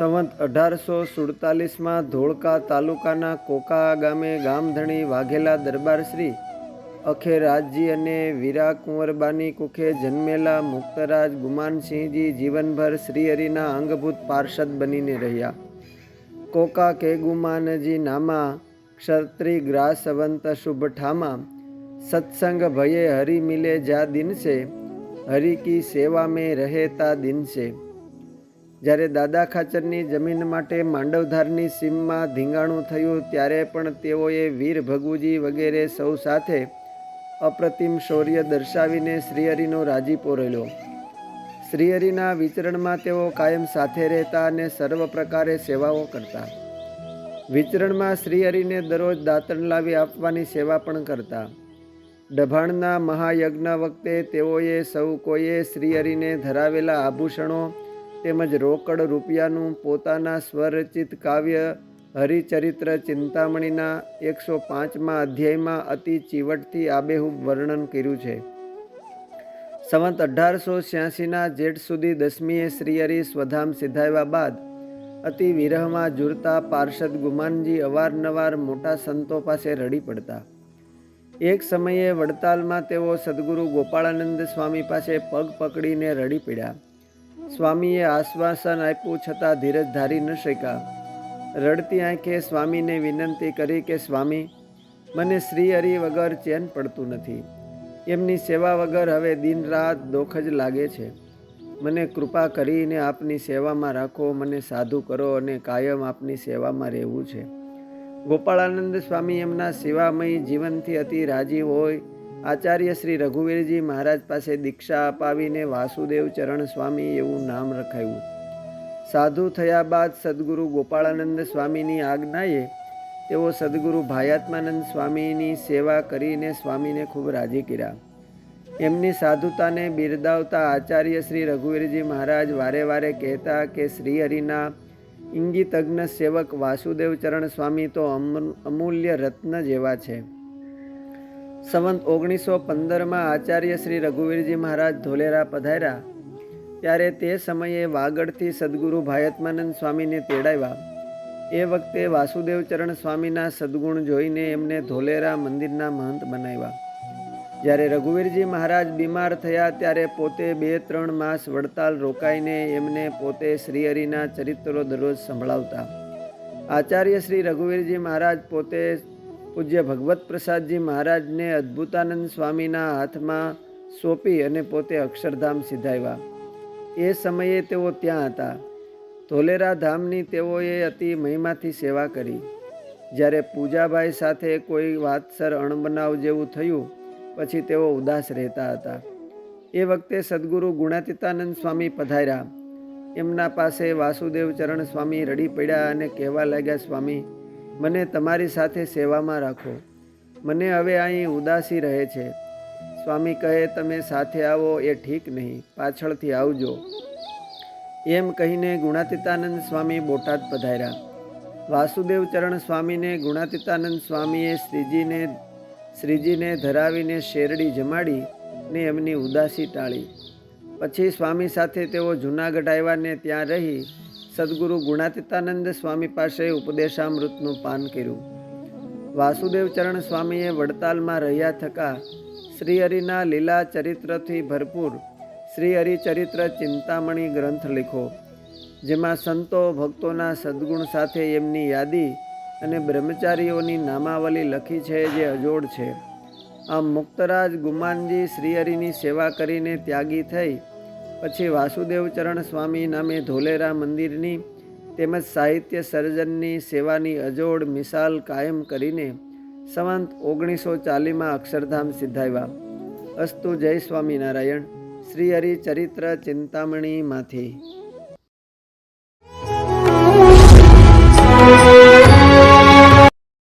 સંવત 1847 ધોળકા તાલુકાના કોકા ગામે ગામધણી વાઘેલા દરબાર શ્રી અખેરાજજી અને વીરા કુંવરબાની કુખે જન્મેલા મુક્તરાજ ગુમાનસિંહજી જીવનભર શ્રીહરિના અંગભૂત પાર્ષદ બનીને રહ્યા. કોકા કે ગુમાનજી નામા ક્ષત્રિ ગ્રાસવંત શુભ ઠામા સત્સંગ ભયે હરિ મિલે જા દિનસે હરિ કી સેવા में રહે તા દિનસે. જ્યારે દાદા ખાચરની જમીન માટે માંડવધારની સીમમાં ધીંગાણું થયું ત્યારે પણ તેઓએ વીર ભગુજી વગેરે સૌ સાથે અપ્રતિમ શૌર્ય દર્શાવીને શ્રીહરિનો રાજીપો રેલ્યો. શ્રીહરિના વિચરણમાં તેઓ કાયમ સાથે રહેતા અને સર્વ પ્રકારે સેવાઓ કરતા. વિચરણમાં શ્રીહરિને દરરોજ દાતણ લાવી આપવાની સેવા પણ કરતા. ડભાણના મહાયજ્ઞ વખતે તેઓએ સૌ કોઈએ શ્રીહરિને ધરાવેલા આભૂષણો તેમજ રોકડ રૂપિયાનું પોતાના સ્વરચિત કાવ્ય હરિચરિત્ર ચિંતામણીના 105મા અધ્યાયમાં અતિ ચીવટથી આબેહૂબ વર્ણન કર્યું છે. સંવત 1886ના જેઠ સુધી 10મીએ શ્રીહરિ સ્વધામ સિધાવ્યા બાદ અતિ વિરહમાં ઝૂરતા પાર્ષદ ગુમાનજી અવારનવાર મોટા સંતો પાસે રડી પડતા. એક સમયે વડતાલમાં તેઓ સદગુરુ ગોપાળાનંદ સ્વામી પાસે પગ પકડીને રડી પડ્યા. સ્વામીએ આશ્વાસન આપ્યું છતાં ધીરજ ધારી ન શક્યા. રડતી આંખે સ્વામીને વિનંતી કરી કે સ્વામી, મને શ્રીહરિ વગર ચેન પડતું નથી. એમની સેવા વગર હવે દિન રાત દોખ જ લાગે છે. મને કૃપા કરીને આપની સેવામાં રાખો, મને સાધુ કરો અને કાયમ આપની સેવામાં રહેવું છે. ગોપાળાનંદ સ્વામી એમના સેવામય જીવનથી અતિ રાજી હોય આચાર્ય શ્રી રઘુવીરજી મહારાજ પાસે દીક્ષા અપાવીને વાસુદેવ ચરણ સ્વામી એવું નામ રખાયું. સાધુ થયા બાદ સદગુરુ ગોપાળાનંદ સ્વામીની આજ્ઞાએ તેઓ સદગુરુ ભાયાત્માનંદ સ્વામીની સેવા કરીને સ્વામીને ખૂબ રાજી કર્યા. એમની સાધુતાને બિરદાવતા આચાર્ય શ્રી રઘુવીરજી મહારાજ વારે વારે કહેતા કે શ્રીહરિના ઇંગિતજ્ઞ સેવક વાસુદેવ ચરણ સ્વામી તો અમૂલ્ય રત્ન જેવા છે. સંવત 1915માં આચાર્ય શ્રી રઘુવીરજી મહારાજ ધોલેરા પધાર્યા ત્યારે તે સમયે વાગડથી સદગુરુ ભાયાત્માનંદ સ્વામીને તેડાવ્યા. એ વખતે વાસુદેવ ચરણ સ્વામીના સદગુણ જોઈને એમને ધોલેરા મંદિરના મહંત બનાવ્યા. જ્યારે રઘુવીરજી મહારાજ બીમાર થયા ત્યારે પોતે 2-3 માસ વડતાલ રોકાઈને એમને પોતે શ્રીહરિના ચરિત્રો દરરોજ સંભળાવતા. આચાર્ય શ્રી રઘુવીરજી મહારાજ પોતે પૂજ્ય ભગવત પ્રસાદજી મહારાજને અદ્ભુતાનંદ સ્વામીના હાથમાં સોંપી અને પોતે અક્ષરધામ સિધાવ્યા. એ સમયે તેઓ ત્યાં હતા. ધોલેરા ધામની તેઓએ અતિ મહિમાથી સેવા કરી. જ્યારે પૂજાભાઈ સાથે કોઈ વાતસર અણબનાવ જેવું થયું પછી તેઓ ઉદાસ રહેતા હતા. એ વખતે સદગુરુ ગુણાતીતાનંદ સ્વામી પધાર્યા. એમના પાસે વાસુદેવ ચરણ સ્વામી રડી પડ્યા અને કહેવા લાગ્યા, સ્વામી, મને તમારી સાથે સેવામાં રાખો. મને હવે અહીં ઉદાસી રહે છે. સ્વામી કહે, તમે સાથે આવો એ ઠીક નહીં, પાછળથી આવજો. એમ કહીને ગુણાતીતાનંદ સ્વામી બોટાદ પધાર્યા. વાસુદેવ ચરણ સ્વામીને ગુણાતીતાનંદ સ્વામીએ શ્રીજીને ધરાવીને શેરડી જમાડી ને એમની ઉદાસી ટાળી. પછી સ્વામી સાથે તેઓ જૂનાગઢ આવ્યા ને ત્યાં રહી સદગુરુ ગુણાતીતાનંદ સ્વામી પાસે ઉપદેશામૃતનું પાન કર્યું. વાસુદેવ ચરણ સ્વામીએ વડતાલમાં રહ્યા થકા શ્રીહરિના લીલા ચરિત્રથી ભરપૂર શ્રીહરિચરિત્ર ચિંતામણી ગ્રંથ લખ્યો, જેમાં સંતો ભક્તોના સદગુણ સાથે એમની યાદી અને બ્રહ્મચારીઓની નામાવલી લખી છે, જે અજોડ છે. આમ મુક્તરાજ ગુમાનજી શ્રીહરિની સેવા કરીને ત્યાગી થઈ પછી વાસુદેવ ચરણ સ્વામી નામે ધોલેરા મંદિરની તેમજ સાહિત્ય સર્જનની સેવાની અજોડ મિસાલ કાયમ કરીને સંવત 1940માં અક્ષરધામ સિધાવ્યા. અસ્તુ. જય સ્વામિનારાયણ. શ્રીહરિ ચરિત્ર ચિંતામણીમાંથી.